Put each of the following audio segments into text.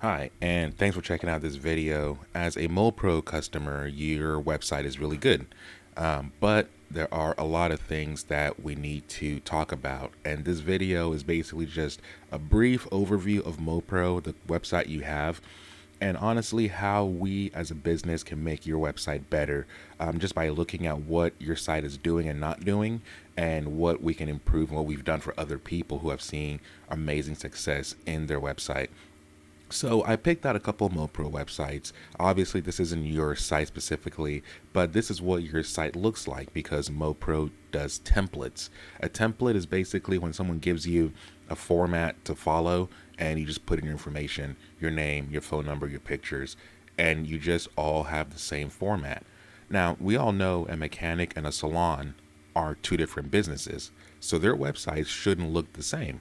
Hi, and thanks for checking out this video. As a Mopro customer, your website is really good, but there are a lot of things that we need to talk about. And this video is basically just a brief overview of Mopro, the website you have, and honestly, how we as a business can make your website better just by looking at what your site is doing and not doing, and what we can improve and what we've done for other people who have seen amazing success in their website. So I picked out a couple of Mopro websites. Obviously, this isn't your site specifically, but this is what your site looks like because Mopro does templates. A template is basically when someone gives you a format to follow and you just put in your information, your name, your phone number, your pictures, and you just all have the same format. Now, we all know a mechanic and a salon are two different businesses, so their websites shouldn't look the same.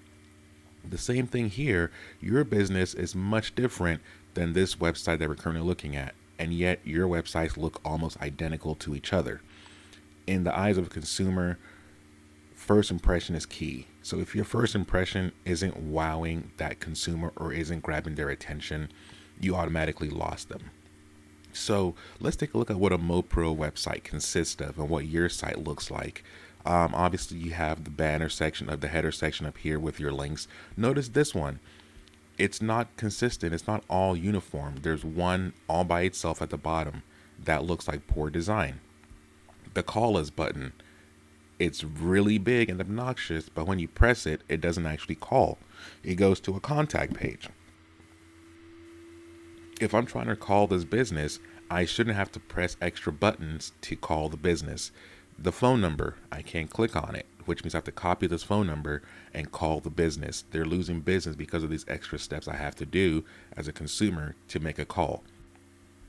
The same thing here, your business is much different than this website that we're currently looking at, and yet your websites look almost identical to each other. In the eyes of a consumer, first impression is key. So if your first impression isn't wowing that consumer or isn't grabbing their attention, you automatically lost them. So let's take a look at what a Mopro website consists of and what your site looks like. Obviously, you have the banner section of the header section up here with your links. Notice this one. It's not consistent. It's not all uniform. There's one all by itself at the bottom that looks like poor design. The call us button. It's really big and obnoxious, but when you press it, it doesn't actually call. It goes to a contact page. If I'm trying to call this business, I shouldn't have to press extra buttons to call the business. The phone number, I can't click on it, which means I have to copy this phone number and call the business. They're losing business because of these extra steps I have to do as a consumer to make a call.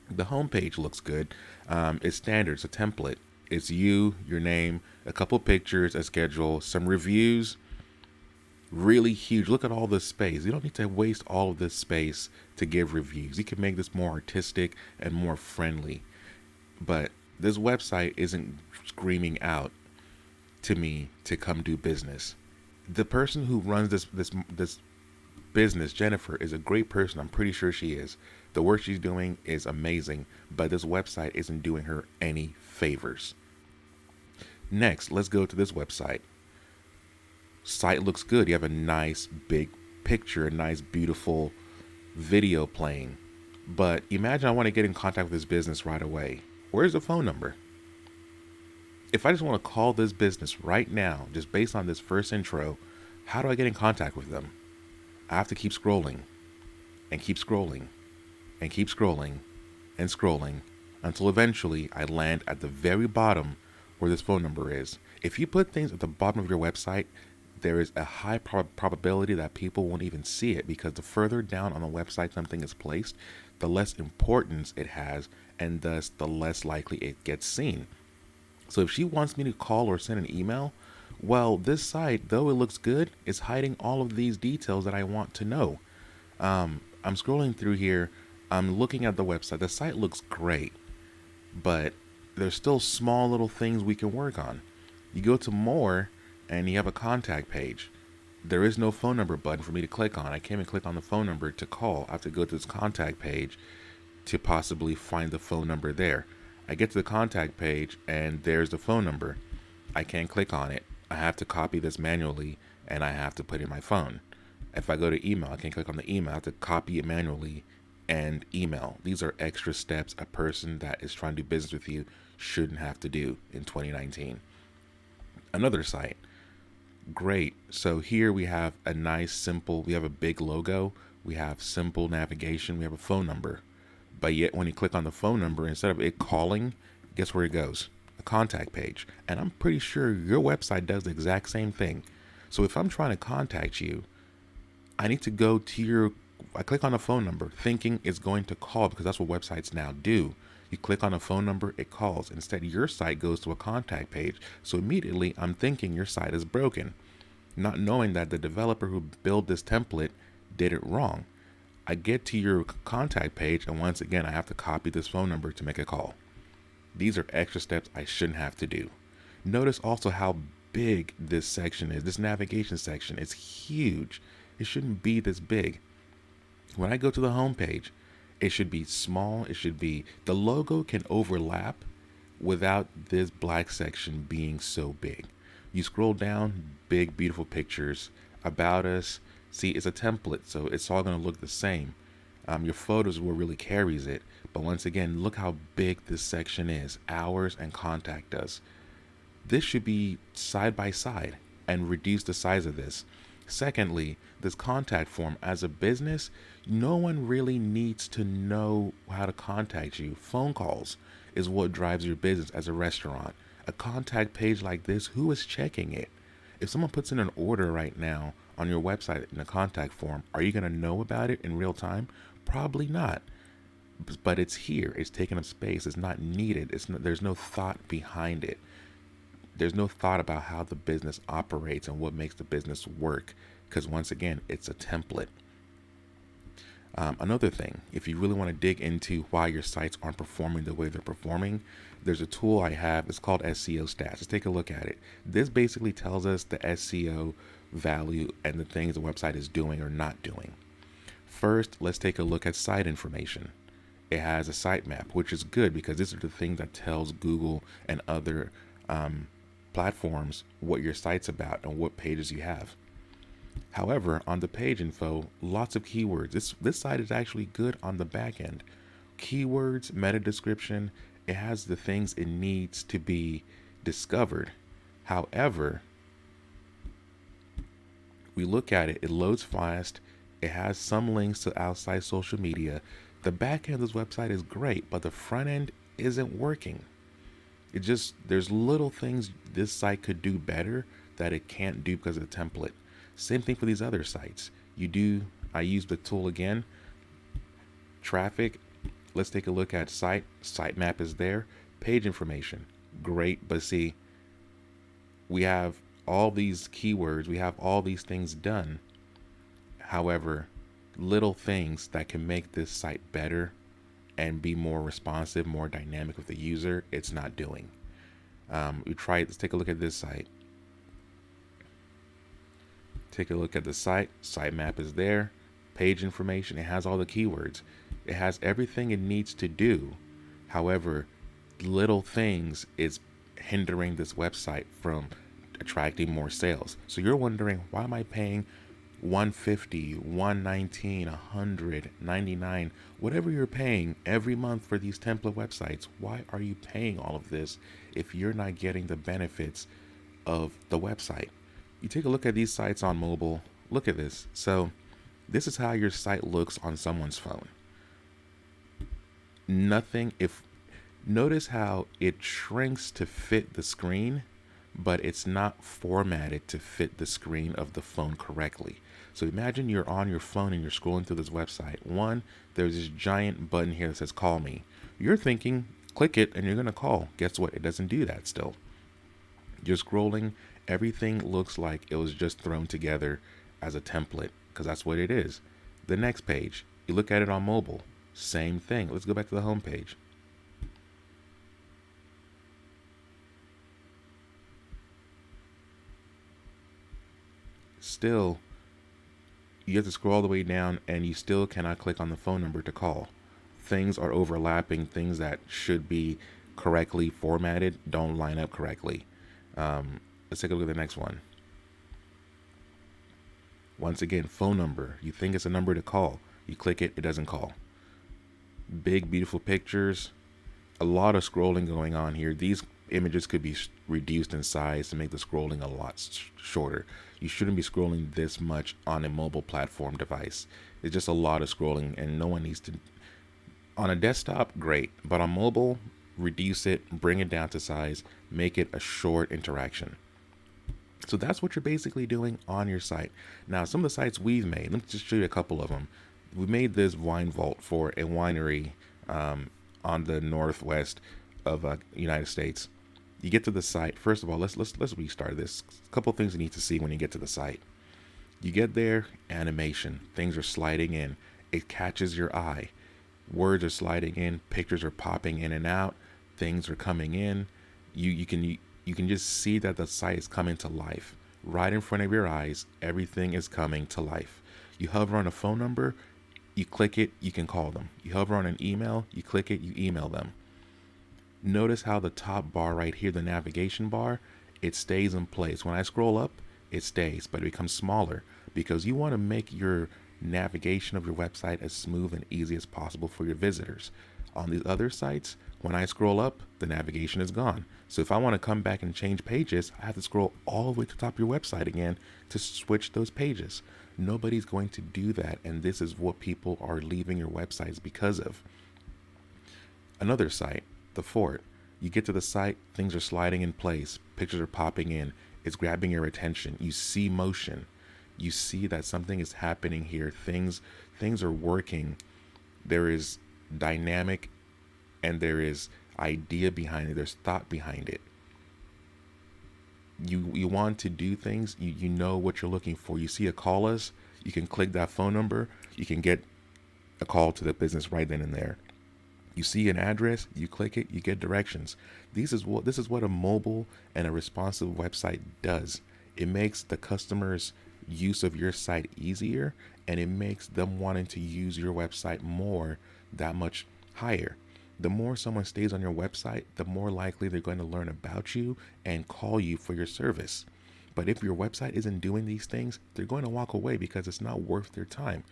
The homepage looks good. It's standard. It's a template. It's you, your name, a couple pictures, a schedule, some reviews. Really huge. Look at all this space. You don't need to waste all of this space to give reviews. You can make this more artistic and more friendly. But this website isn't screaming out to me to come do business. The person who runs this business, Jennifer, is a great person. I'm pretty sure she is. The work she's doing is amazing, but this website isn't doing her any favors. Next, let's go to this website. Site looks good. You have a nice big picture, a nice beautiful video playing. But imagine I want to get in contact with this business right away. Where's the phone number? If I just want to call this business right now, just based on this first intro, how do I get in contact with them? I have to keep scrolling and keep scrolling and keep scrolling and scrolling until eventually I land at the very bottom where this phone number is. If you put things at the bottom of your website, there is a high probability that people won't even see it, because the further down on the website something is placed, the less importance it has, and thus the less likely it gets seen. So if she wants me to call or send an email, well, this site, though it looks good, is hiding all of these details that I want to know. I'm scrolling through here. I'm looking at the website. The site looks great, but there's still small little things we can work on. You go to more, and you have a contact page. There is no phone number button for me to click on. I can't even click on the phone number to call. I have to go to this contact page to possibly find the phone number there. I get to the contact page and there's the phone number. I can't click on it. I have to copy this manually and I have to put in my phone. If I go to email, I can't click on the email. I have to copy it manually and email. These are extra steps a person that is trying to do business with you shouldn't have to do in 2019. Another site. Great. So here we have a nice simple, we have a big logo, we have simple navigation, we have a phone number. But yet when you click on the phone number, instead of it calling, guess where it goes? A contact page. And I'm pretty sure your website does the exact same thing. So if I'm trying to contact you, I need to go to I click on the phone number thinking it's going to call, because that's what websites now do. You click on a phone number, it calls. Instead, your site goes to a contact page. So immediately I'm thinking your site is broken, not knowing that the developer who built this template did it wrong. I get to your contact page, and once again, I have to copy this phone number to make a call. These are extra steps I shouldn't have to do. Notice also how big this section is. This navigation section is huge. It shouldn't be this big. When I go to the home page, it should be small. It should be, the logo can overlap without this black section being so big. You scroll down, big, beautiful pictures about us. See, it's a template, so it's all going to look the same. Your photos is what really carries it. But once again, look how big this section is, hours and contact us. This should be side by side and reduce the size of this. Secondly, this contact form, as a business, no one really needs to know how to contact you. Phone calls is what drives your business as a restaurant. A contact page like this, who is checking it? If someone puts in an order right now on your website in a contact form, are you going to know about it in real time? Probably not. But it's here. It's taking up space. It's not needed. There's no thought behind it. There's no thought about how the business operates and what makes the business work. Because once again, it's a template. Another thing, if you really want to dig into why your sites aren't performing the way they're performing, there's a tool I have. It's called SEO Stats. Let's take a look at it. This basically tells us the SEO value and the things the website is doing or not doing. First, let's take a look at site information. It has a sitemap, which is good because these are the things that tells Google and other platforms what your site's about and what pages you have. However, on the page info, lots of keywords. This site is actually good on the back end. Keywords, meta description, it has the things it needs to be discovered. However, we look at it, it loads fast. It has some links to outside social media. The back end of this website is great, but the front end isn't working. There's little things this site could do better that it can't do because of the template. Same thing for these other sites. I use the tool again. Traffic. Let's take a look at sitemap is there. Page information. Great. But see, we have all these keywords. We have all these things done. However, little things that can make this site better and be more responsive, more dynamic with the user, it's not doing. Let's take a look at this site. Take a look at the site. Sitemap is there. Page information. It has all the keywords. It has everything it needs to do. However, little things is hindering this website from attracting more sales. So you're wondering, why am I paying $150, $119, $100, $99, whatever you're paying every month for these template websites? Why are you paying all of this if you're not getting the benefits of the website? You take a look at these sites on mobile. Look at this. So this is how your site looks on someone's phone. Notice how it shrinks to fit the screen, but it's not formatted to fit the screen of the phone correctly. So imagine you're on your phone and you're scrolling through this website. There's this giant button here that says call me. You're thinking, click it and you're going to call. Guess what? It doesn't do that still. You're scrolling. Everything looks like it was just thrown together as a template because that's what it is. The next page, you look at it on mobile. Same thing. Let's go back to the home page. Still, you have to scroll all the way down and you still cannot click on the phone number to call. Things are overlapping. Things that should be correctly formatted don't line up correctly. Let's take a look at the next one. Once again, phone number. You think it's a number to call. You click it, it doesn't call. Big, beautiful pictures. A lot of scrolling going on here. These images could be reduced in size to make the scrolling a lot shorter. You shouldn't be scrolling this much on a mobile platform device. It's just a lot of scrolling and no one needs to. On a desktop, great. But on mobile, reduce it, bring it down to size, make it a short interaction. So that's what you're basically doing on your site. Now, some of the sites we've made, let me just show you a couple of them. We made this wine vault for a winery on the northwest of United States. You get to the site. First of all, let's restart this. A couple things you need to see when you get to the site. You get there, animation. Things are sliding in. It catches your eye. Words are sliding in. Pictures are popping in and out. Things are coming in. You can just see that the site is coming to life. Right in front of your eyes, everything is coming to life. You hover on a phone number, You click it, you can call them. You hover on an email, you click it, you email them. Notice how the top bar right here, the navigation bar, it stays in place. When I scroll up, it stays, but it becomes smaller because you want to make your navigation of your website as smooth and easy as possible for your visitors. On these other sites, when I scroll up, the navigation is gone. So if I want to come back and change pages, I have to scroll all the way to the top of your website again to switch those pages. Nobody's going to do that, and this is what people are leaving your websites because of. Another site, the Fort. You get to the site, things are sliding in place, pictures are popping in, it's grabbing your attention. You see motion. You see that something is happening here. Things are working. There is dynamic and there is idea behind it. There's thought behind it. You want to do things, you know what you're looking for. You see a call us, you can click that phone number, you can get a call to the business right then and there. You see an address, you click it, you get directions. This is what a mobile and a responsive website does. It makes the customer's use of your site easier, and it makes them wanting to use your website more, that much higher. The more someone stays on your website, the more likely they're going to learn about you and call you for your service. But if your website isn't doing these things, they're going to walk away because it's not worth their time.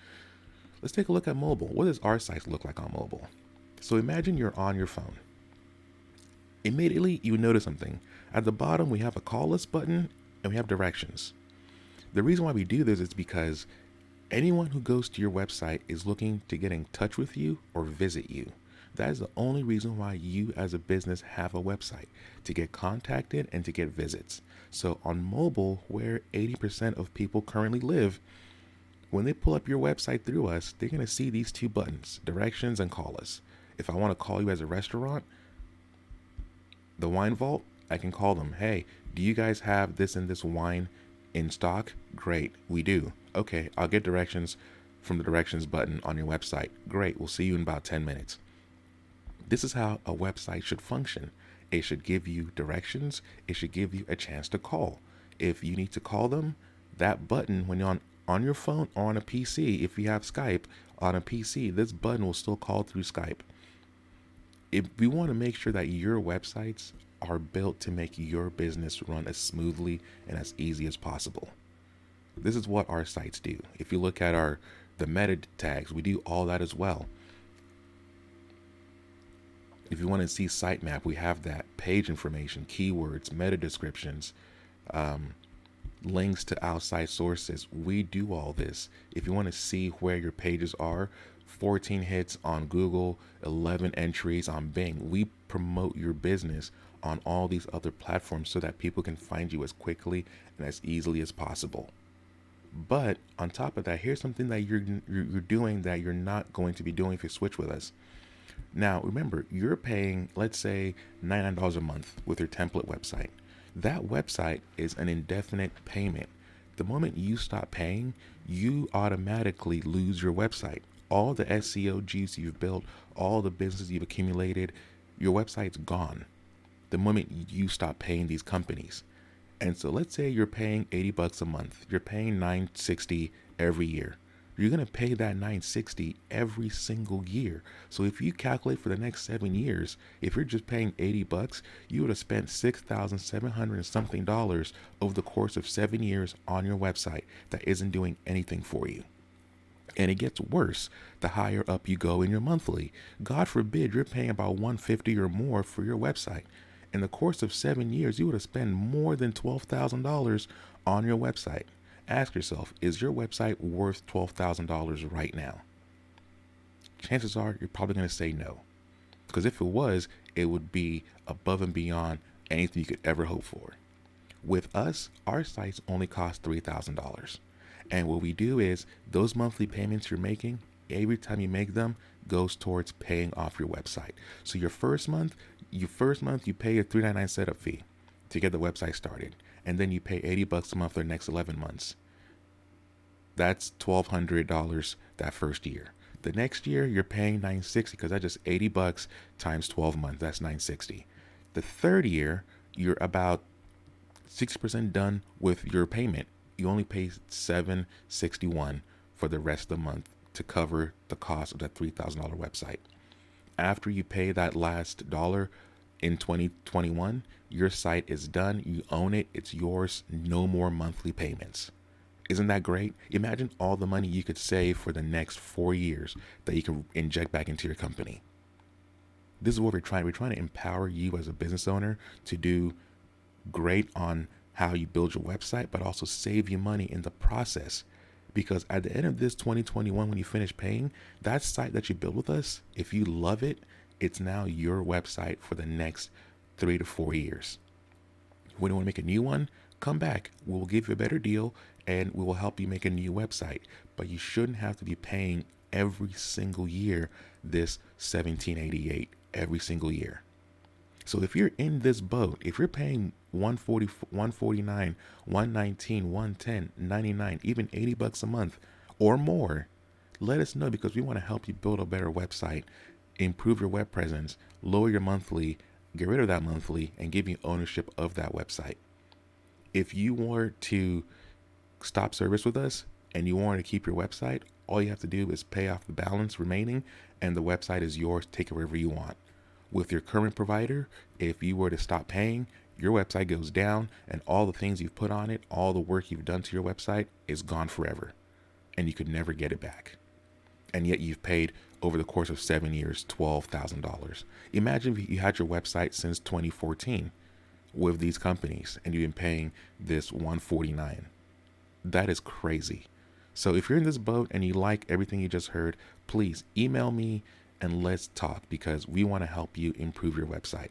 Let's take a look at mobile. What does our site look like on mobile? So imagine you're on your phone. Immediately, you notice something. At the bottom, we have a call us button and we have directions. The reason why we do this is because anyone who goes to your website is looking to get in touch with you or visit you. That is the only reason why you as a business have a website, to get contacted and to get visits. So on mobile, where 80% of people currently live, when they pull up your website through us, they're going to see these two buttons, directions and call us. If I want to call you as a restaurant, the wine vault, I can call them. Hey, do you guys have this and this wine in stock? Great, we do. Okay, I'll get directions from the directions button on your website. Great, we'll see you in about 10 minutes. This is how a website should function. It should give you directions. It should give you a chance to call. If you need to call them, that button, when you're on your phone or on a PC, if you have Skype on a PC, this button will still call through Skype. If we want to make sure that your websites are built to make your business run as smoothly and as easy as possible. This is what our sites do. If you look at the meta tags, we do all that as well. If you want to see sitemap, we have that. Page information, keywords, meta descriptions, links to outside sources. We do all this. If you want to see where your pages are, 14 hits on Google, 11 entries on Bing. We promote your business on all these other platforms so that people can find you as quickly and as easily as possible. But on top of that, here's something that you're doing that you're not going to be doing if you switch with us. Now, remember, you're paying, let's say, $99 a month with your template website. That website is an indefinite payment. The moment you stop paying, you automatically lose your website. All the SEO juice you've built, all the business you've accumulated, your website's gone the moment you stop paying these companies. And so let's say you're paying $80 a month. You're paying $960 every year. You're going to pay that $960 every single year. So if you calculate for the next 7 years, if you're just paying $80, you would have spent $6,700 and something over the course of 7 years on your website that isn't doing anything for you. And it gets worse the higher up you go in your monthly. God forbid you're paying about $150 or more for your website. In the course of 7 years, you would have spent more than $12,000 on your website. Ask yourself, is your website worth $12,000 right now? Chances are you're probably going to say no. Because if it was, it would be above and beyond anything you could ever hope for. With us, our sites only cost $3,000. And what we do is those monthly payments you're making, every time you make them, goes towards paying off your website. So your first month you pay a $3.99 setup fee to get the website started. And then you pay $80 a month for the next 11 months. That's $1,200 that first year. The next year you're paying $960 because that's just $80 times 12 months. That's $960. The third year you're about 60% done with your payment. You only pay $761 for the rest of the month to cover the cost of that $3,000 website. After you pay that last dollar in 2021, your site is done. You own it. It's yours. No more monthly payments. Isn't that great? Imagine all the money you could save for the next 4 years that you can inject back into your company. This is what we're trying. We're trying to empower you as a business owner to do great on how you build your website, but also save you money in the process. Because at the end of this 2021, when you finish paying, that site that you built with us, if you love it, it's now your website for the next 3 to 4 years. When you want to make a new one, come back. We'll give you a better deal and we will help you make a new website. But you shouldn't have to be paying every single year this $17.88 every single year. So if you're in this boat, if you're paying $140, $149, $119, $110, $99, even $80 a month or more, let us know, because we want to help you build a better website, improve your web presence, lower your monthly, get rid of that monthly, and give you ownership of that website. If you were to stop service with us and you want to keep your website, all you have to do is pay off the balance remaining and the website is yours. Take it wherever you want. With your current provider, if you were to stop paying, your website goes down and all the things you've put on it, all the work you've done to your website is gone forever and you could never get it back. And yet you've paid over the course of 7 years, $12,000. Imagine if you had your website since 2014 with these companies and you've been paying this $149. That is crazy. So if you're in this boat and you like everything you just heard, please email me and let's talk, because we want to help you improve your website.